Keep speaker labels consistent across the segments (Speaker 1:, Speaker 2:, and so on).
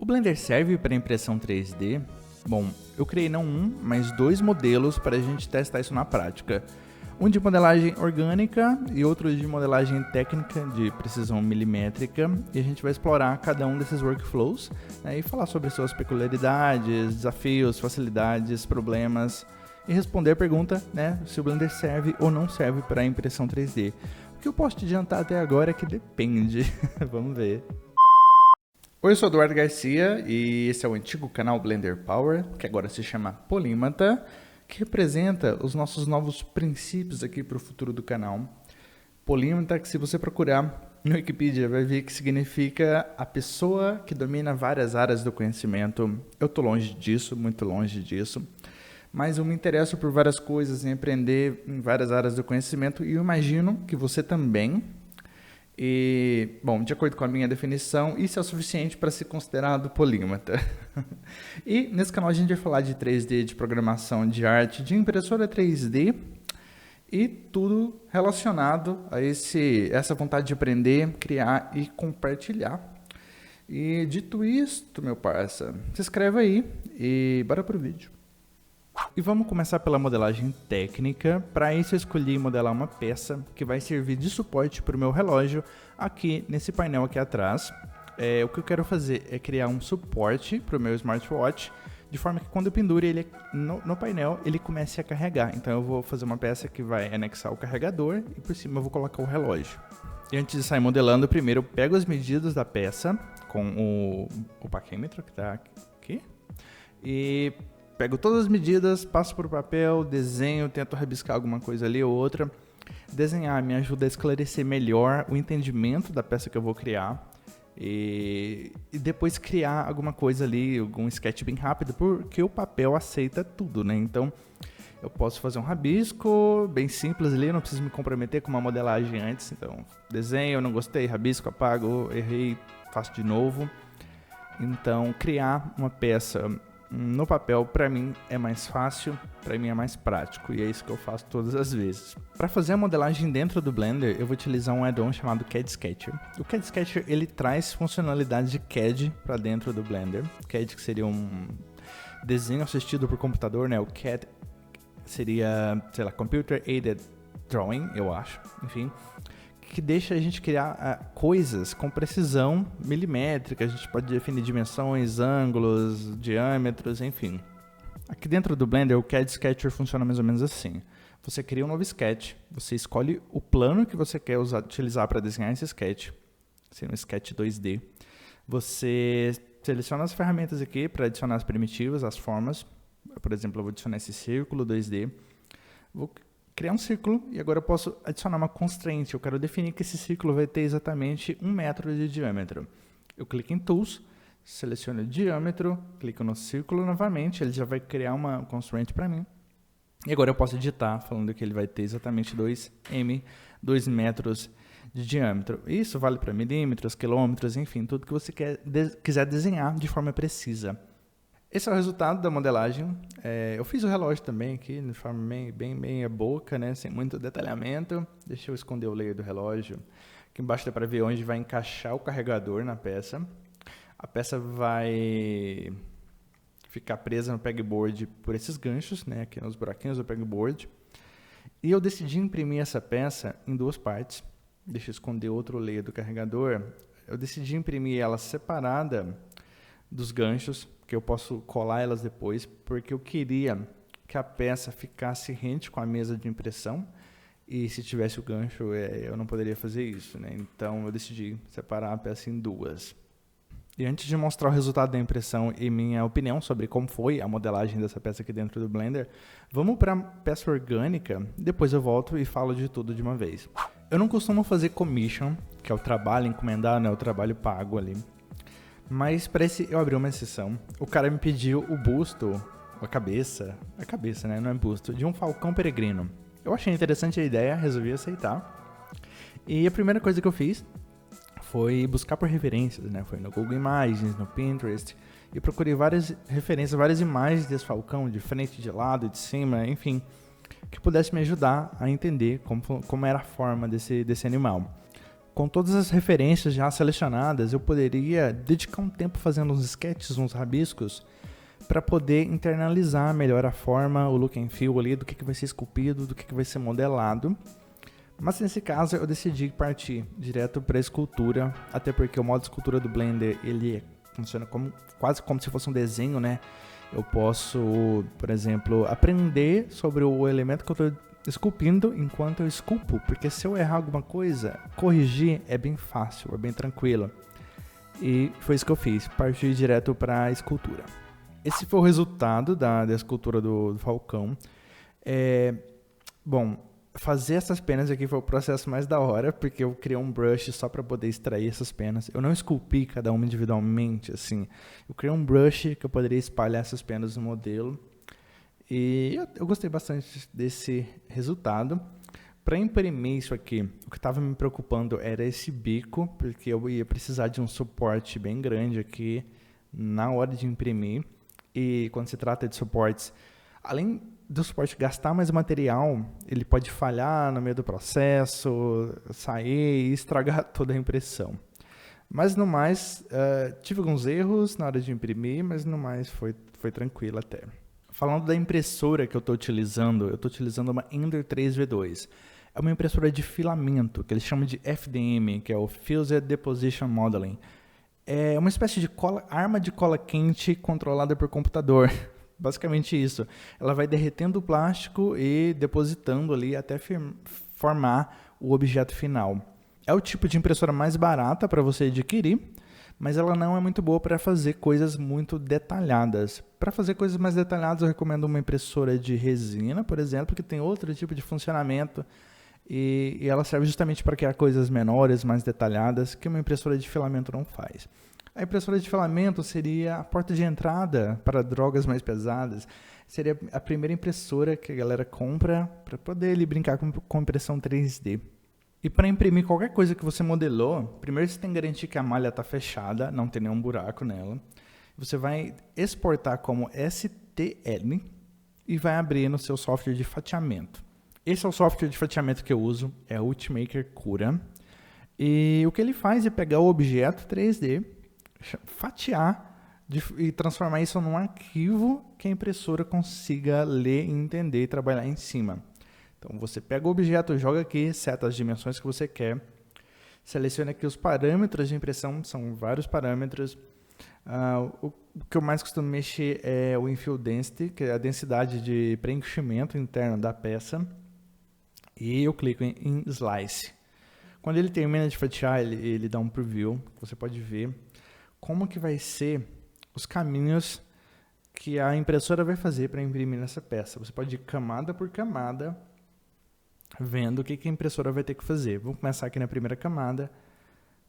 Speaker 1: Blender serve para impressão 3D? Bom, eu criei não um, mas dois modelos para a gente testar isso na prática. Um de modelagem orgânica e outro de modelagem técnica de precisão milimétrica, e a gente vai explorar cada um desses workflows, né, e falar sobre suas peculiaridades, desafios, facilidades, problemas e responder a pergunta, né, se o Blender serve ou não serve para impressão 3D. O que eu posso te adiantar até agora é que depende. Vamos ver. Oi, eu sou Eduardo Garcia e esse é o antigo canal Blender Power, que agora se chama Polímata, que representa os nossos novos princípios aqui para o futuro do canal. Polímata, que se você procurar no Wikipedia, vai ver que significa a pessoa que domina várias áreas do conhecimento. Eu estou longe disso, muito longe disso, mas eu me interesso por várias coisas, em aprender em várias áreas do conhecimento, e eu imagino que você também. E, bom, de acordo com a minha definição, isso é o suficiente para ser considerado polímata. E nesse canal a gente vai falar de 3D, de programação, de arte, de impressora 3D e tudo relacionado a essa vontade de aprender, criar e compartilhar. E dito isto, meu parça, se inscreve aí e bora pro vídeo. E vamos começar pela modelagem técnica. Para isso eu escolhi modelar uma peça que vai servir de suporte para o meu relógio aqui nesse painel aqui atrás. O que eu quero fazer é criar um suporte para o meu smartwatch, de forma que quando eu pendure ele no painel, ele comece a carregar. Então eu vou fazer uma peça que vai anexar o carregador e por cima eu vou colocar o relógio. E antes de sair modelando, primeiro eu pego as medidas da peça com o paquímetro que está aqui e pego todas as medidas, passo por papel, desenho, tento rabiscar alguma coisa ali ou outra. Desenhar me ajuda a esclarecer melhor o entendimento da peça que eu vou criar. E depois criar alguma coisa ali, algum sketch bem rápido, porque o papel aceita tudo, né? Então, eu posso fazer um rabisco bem simples ali, não preciso me comprometer com uma modelagem antes. Então, desenho, não gostei, rabisco, apago, errei, faço de novo. Então, criar uma peça no papel, para mim, é mais fácil, para mim é mais prático, e é isso que eu faço todas as vezes. Para fazer a modelagem dentro do Blender, eu vou utilizar um add-on chamado CAD Sketcher. O CAD Sketcher, ele traz funcionalidades de CAD para dentro do Blender. CAD, que seria um desenho assistido por computador, né? O CAD seria, sei lá, Computer Aided Drawing, eu acho, enfim, que deixa a gente criar coisas com precisão milimétrica. A gente pode definir dimensões, ângulos, diâmetros, enfim. Aqui dentro do Blender, o CAD Sketcher funciona mais ou menos assim. Você cria um novo sketch, você escolhe o plano que você quer utilizar para desenhar esse sketch, seria um sketch 2D. Você seleciona as ferramentas aqui para adicionar as primitivas, as formas. Por exemplo, eu vou adicionar esse círculo 2D. Vou criar um círculo e agora eu posso adicionar uma constraint. Eu quero definir que esse círculo vai ter exatamente 1 metro de diâmetro. Eu clico em Tools, seleciono o diâmetro, clico no círculo novamente, ele já vai criar uma constraint para mim. E agora eu posso editar falando que ele vai ter exatamente 2 metros de diâmetro. Isso vale para milímetros, quilômetros, enfim, tudo que você quiser desenhar de forma precisa. Esse é o resultado da modelagem. Eu fiz o relógio também aqui, de forma bem meia boca, né, sem muito detalhamento. Deixa eu esconder o layer do relógio. Aqui embaixo dá para ver onde vai encaixar o carregador na peça. A peça vai ficar presa no pegboard por esses ganchos, né, aqui nos buraquinhos do pegboard. E eu decidi imprimir essa peça em duas partes. Deixa eu esconder outro layer do carregador. Eu decidi imprimir ela separada dos ganchos, que eu posso colar elas depois, porque eu queria que a peça ficasse rente com a mesa de impressão, e se tivesse o gancho, eu não poderia fazer isso, né? Então eu decidi separar a peça em duas. E antes de mostrar o resultado da impressão e minha opinião sobre como foi a modelagem dessa peça aqui dentro do Blender, vamos para a peça orgânica, depois eu volto e falo de tudo de uma vez. Eu não costumo fazer commission, que é o trabalho encomendado, né? O trabalho pago ali. Mas para esse eu abri uma exceção. O cara me pediu o busto, a cabeça, né, não é busto, de um falcão peregrino. Eu achei interessante a ideia, resolvi aceitar. E a primeira coisa que eu fiz foi buscar por referências, né? Foi no Google Imagens, no Pinterest, e procurei várias referências, várias imagens desse falcão, de frente, de lado, de cima, enfim, que pudesse me ajudar a entender como era a forma desse animal. com todas as referências já selecionadas, eu poderia dedicar um tempo fazendo uns sketches, uns rabiscos, para poder internalizar melhor a forma, o look and feel ali, do que vai ser esculpido, do que vai ser modelado. Mas nesse caso eu decidi partir direto para a escultura, até porque o modo escultura do Blender ele funciona quase como se fosse um desenho, né? Eu posso, por exemplo, aprender sobre o elemento que eu estou esculpindo enquanto eu esculpo, porque se eu errar alguma coisa, corrigir é bem fácil, é bem tranquilo. E foi isso que eu fiz, parti direto para a escultura. Esse foi o resultado da escultura do Falcão. Bom, fazer essas penas aqui foi o processo mais da hora, porque eu criei um brush só para poder extrair essas penas. Eu não esculpi cada uma individualmente, assim. Eu criei um brush que eu poderia espalhar essas penas no modelo. E eu gostei bastante desse resultado. Para imprimir isso aqui, o que estava me preocupando era esse bico, porque eu ia precisar de um suporte bem grande aqui na hora de imprimir. E quando se trata de suportes, além do suporte gastar mais material, ele pode falhar no meio do processo, sair e estragar toda a impressão. Mas no mais, tive alguns erros na hora de imprimir, mas no mais foi tranquilo até. Falando da impressora que eu estou utilizando uma Ender 3V2. É uma impressora de filamento, que eles chamam de FDM, que é o Fused Deposition Modeling. É uma espécie de arma de cola quente controlada por computador. Basicamente isso. Ela vai derretendo o plástico e depositando ali até formar o objeto final. É o tipo de impressora mais barata para você adquirir, mas ela não é muito boa para fazer coisas muito detalhadas. Para fazer coisas mais detalhadas, eu recomendo uma impressora de resina, por exemplo, que tem outro tipo de funcionamento e ela serve justamente para criar coisas menores, mais detalhadas, que uma impressora de filamento não faz. A impressora de filamento seria a porta de entrada para drogas mais pesadas. Seria a primeira impressora que a galera compra para poder ali brincar com impressão 3D. E para imprimir qualquer coisa que você modelou, primeiro você tem que garantir que a malha está fechada, não tem nenhum buraco nela. Você vai exportar como STL e vai abrir no seu software de fatiamento. Esse é o software de fatiamento que eu uso, é o Ultimaker Cura. E o que ele faz é pegar o objeto 3D, fatiar e transformar isso num arquivo que a impressora consiga ler, entender e trabalhar em cima. Então você pega o objeto, joga aqui, seta as dimensões que você quer, seleciona aqui os parâmetros de impressão, são vários parâmetros. O que eu mais costumo mexer é o Infill Density, que é a densidade de preenchimento interno da peça. E eu clico em Slice. Quando ele termina de fatiar, ele dá um preview. Você pode ver como que vai ser os caminhos que a impressora vai fazer para imprimir nessa peça. Você pode ir camada por camada, vendo o que a impressora vai ter que fazer. Vamos começar aqui na primeira camada.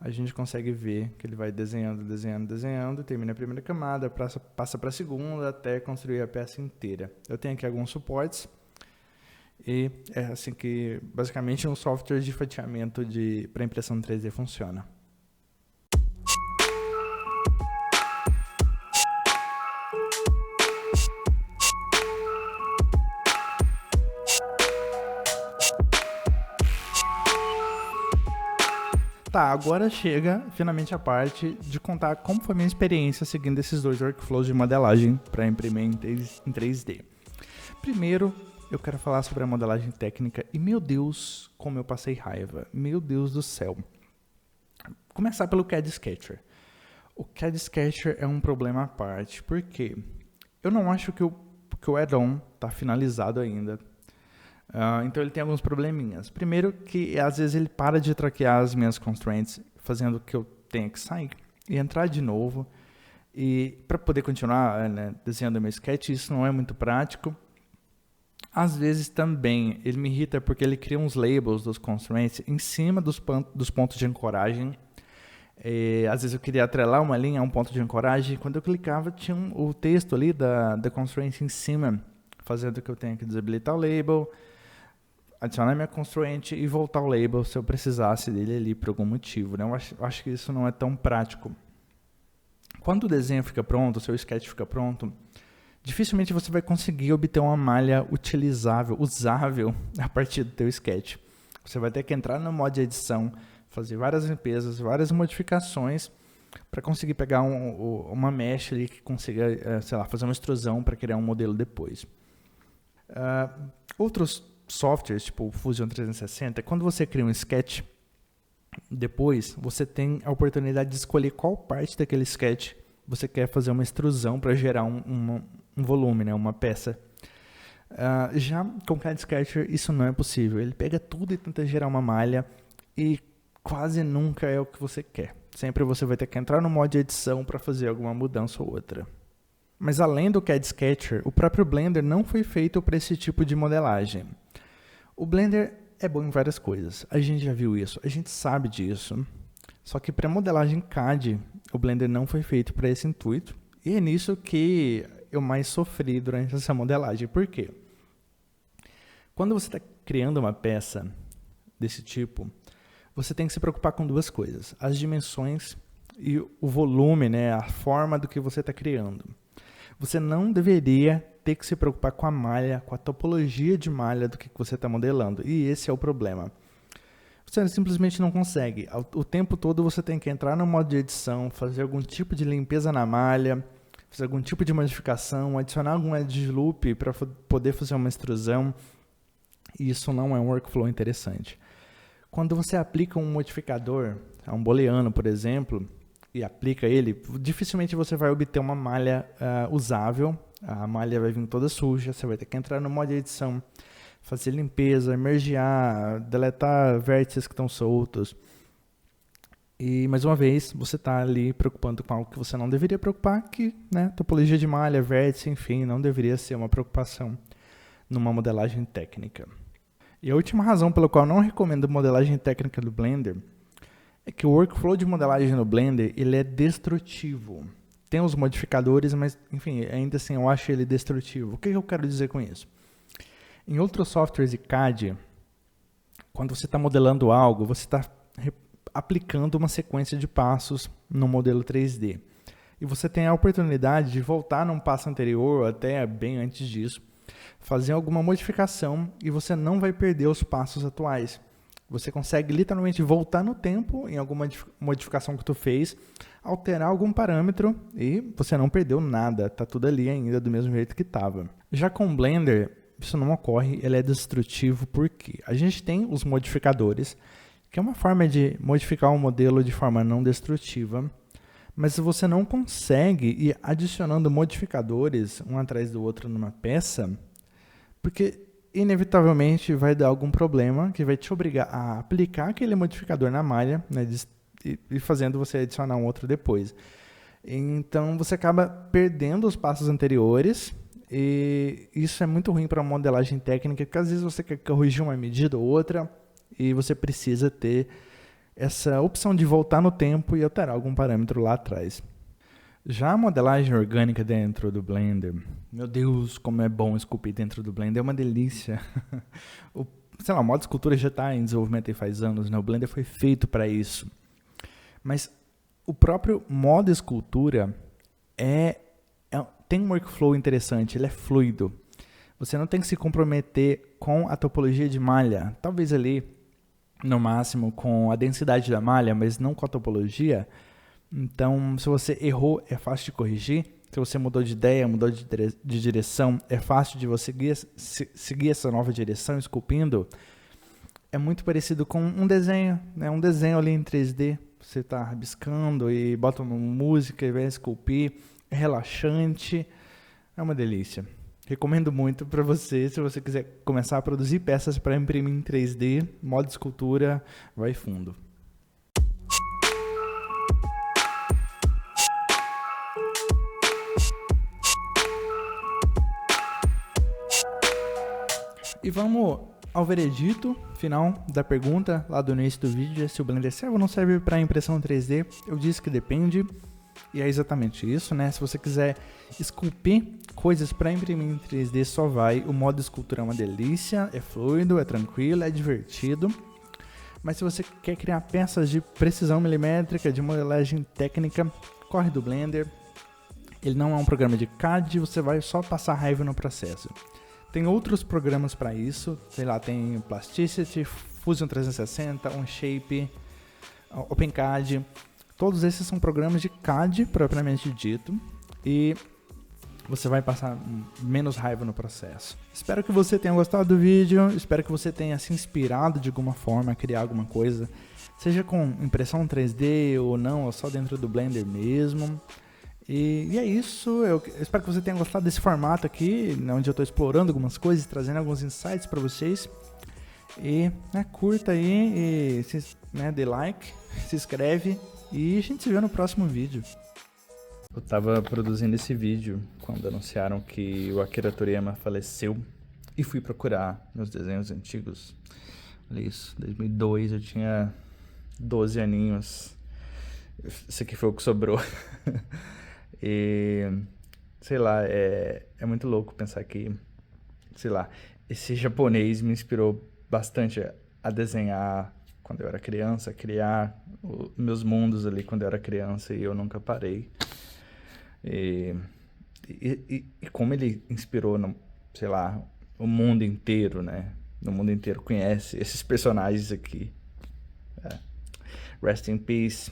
Speaker 1: A gente consegue ver que ele vai desenhando, termina a primeira camada, passa para a segunda, até construir a peça inteira. Eu tenho aqui alguns suportes. E é assim que, basicamente, um software de fatiamento para impressão 3D funciona. Tá, agora chega finalmente a parte de contar como foi a minha experiência seguindo esses dois workflows de modelagem para imprimir em 3D. Primeiro, eu quero falar sobre a modelagem técnica e, meu Deus, como eu passei raiva. Meu Deus do céu. Começar pelo CAD Sketcher. O CAD Sketcher é um problema à parte, porque eu não acho que o add-on está finalizado ainda. Então ele tem alguns probleminhas. Primeiro que às vezes ele para de traquear as minhas constraints, fazendo que eu tenha que sair e entrar de novo. E para poder continuar desenhando meu sketch, isso não é muito prático. Às vezes também ele me irrita porque ele cria uns labels dos constraints em cima dos pontos de ancoragem. Às vezes eu queria atrelar uma linha a um ponto de ancoragem. Quando eu clicava, tinha o texto ali da constraint em cima, fazendo que eu tenha que desabilitar o label, adicionar minha constraint e voltar o label se eu precisasse dele ali por algum motivo. Né? Eu acho que isso não é tão prático. Quando o desenho fica pronto, o seu sketch fica pronto, dificilmente você vai conseguir obter uma malha utilizável, usável a partir do teu sketch. Você vai ter que entrar no modo de edição, fazer várias limpezas, várias modificações para conseguir pegar uma mesh ali que consiga, sei lá, fazer uma extrusão para criar um modelo depois. Outros softwares, tipo o Fusion 360, quando você cria um sketch, depois você tem a oportunidade de escolher qual parte daquele sketch você quer fazer uma extrusão para gerar um volume, né, uma peça. Já com o CAD Sketcher isso não é possível. Ele pega tudo e tenta gerar uma malha e quase nunca é o que você quer. Sempre você vai ter que entrar no modo de edição para fazer alguma mudança ou outra. Mas além do CAD Sketcher, o próprio Blender não foi feito para esse tipo de modelagem. O Blender é bom em várias coisas. A gente já viu isso, a gente sabe disso. Só que para modelagem CAD, o Blender não foi feito para esse intuito. E é nisso que eu mais sofri durante essa modelagem. Por quê? Quando você está criando uma peça desse tipo, você tem que se preocupar com duas coisas. As dimensões e o volume, né, a forma do que você está criando. Você não deveria ter que se preocupar com a malha, com a topologia de malha do que você está modelando. E esse é o problema. Você simplesmente não consegue. O tempo todo você tem que entrar no modo de edição, fazer algum tipo de limpeza na malha, fazer algum tipo de modificação, adicionar algum edge loop para poder fazer uma extrusão. E isso não é um workflow interessante. Quando você aplica um modificador, um booleano, por exemplo, e aplica ele, dificilmente você vai obter uma malha usável. A malha vai vir toda suja, você vai ter que entrar no modo de edição, fazer limpeza, mergear, deletar vértices que estão soltos. E, mais uma vez, você está ali preocupando com algo que você não deveria preocupar, que, né, topologia de malha, vértice, enfim, não deveria ser uma preocupação numa modelagem técnica. E a última razão pela qual eu não recomendo modelagem técnica do Blender é que o workflow de modelagem no Blender ele é destrutivo. Tem os modificadores, mas, enfim, ainda assim eu acho ele destrutivo. O que eu quero dizer com isso? Em outros softwares de CAD, quando você está modelando algo, você está aplicando uma sequência de passos no modelo 3D. E você tem a oportunidade de voltar num passo anterior, ou até bem antes disso, fazer alguma modificação e você não vai perder os passos atuais. Você consegue literalmente voltar no tempo em alguma modificação que tu fez, alterar algum parâmetro e você não perdeu nada, está tudo ali ainda do mesmo jeito que estava. Já com o Blender, isso não ocorre, ele é destrutivo porque a gente tem os modificadores, que é uma forma de modificar o modelo de forma não destrutiva, mas você não consegue ir adicionando modificadores um atrás do outro numa peça, porque inevitavelmente vai dar algum problema que vai te obrigar a aplicar aquele modificador na malha, né, e fazendo você adicionar um outro depois. Então você acaba perdendo os passos anteriores e isso é muito ruim para modelagem técnica, porque às vezes você quer corrigir uma medida ou outra e você precisa ter essa opção de voltar no tempo e alterar algum parâmetro lá atrás. Já a modelagem orgânica dentro do Blender, meu Deus, como é bom esculpir dentro do Blender, é uma delícia. O modo escultura já está em desenvolvimento faz anos, né? O Blender foi feito para isso. Mas o próprio modo escultura tem um workflow interessante, ele é fluido. Você não tem que se comprometer com a topologia de malha, talvez ali, no máximo, com a densidade da malha, mas não com a topologia. Então, se você errou, é fácil de corrigir. Se você mudou de ideia, mudou de direção, é fácil de você seguir essa nova direção esculpindo. É muito parecido com um desenho, né? Um desenho ali em 3D. Você está rabiscando e bota uma música e vai esculpir. É relaxante. É uma delícia. Recomendo muito para você, se você quiser começar a produzir peças para imprimir em 3D, modo escultura, vai fundo. E vamos ao veredito final da pergunta lá do início do vídeo, se o Blender serve ou não serve para impressão 3D. Eu disse que depende, e é exatamente isso, né? Se você quiser esculpir coisas para imprimir em 3D, só vai. O modo escultura é uma delícia, é fluido, é tranquilo, é divertido. Mas se você quer criar peças de precisão milimétrica, de modelagem técnica, corre do Blender. Ele não é um programa de CAD, você vai só passar raiva no processo. Tem outros programas para isso, sei lá, tem Plasticity, Fusion 360, Onshape, OpenCAD. Todos esses são programas de CAD propriamente dito e você vai passar menos raiva no processo. Espero que você tenha gostado do vídeo, espero que você tenha se inspirado de alguma forma a criar alguma coisa, seja com impressão 3D ou não, ou só dentro do Blender mesmo. E é isso, eu espero que você tenha gostado desse formato aqui, onde eu estou explorando algumas coisas, trazendo alguns insights para vocês. E curta aí, e dê like, se inscreve e a gente se vê no próximo vídeo. Eu tava produzindo esse vídeo quando anunciaram que o Akira Toriyama faleceu e fui procurar meus desenhos antigos. Olha isso, 2002 eu tinha 12 aninhos. Esse aqui foi o que sobrou. E, sei lá, é muito louco pensar que, sei lá, esse japonês me inspirou bastante a desenhar quando eu era criança, a criar meus mundos ali quando eu era criança e eu nunca parei. E como ele inspirou, sei lá, o mundo inteiro, né? O mundo inteiro conhece esses personagens aqui. Rest in peace.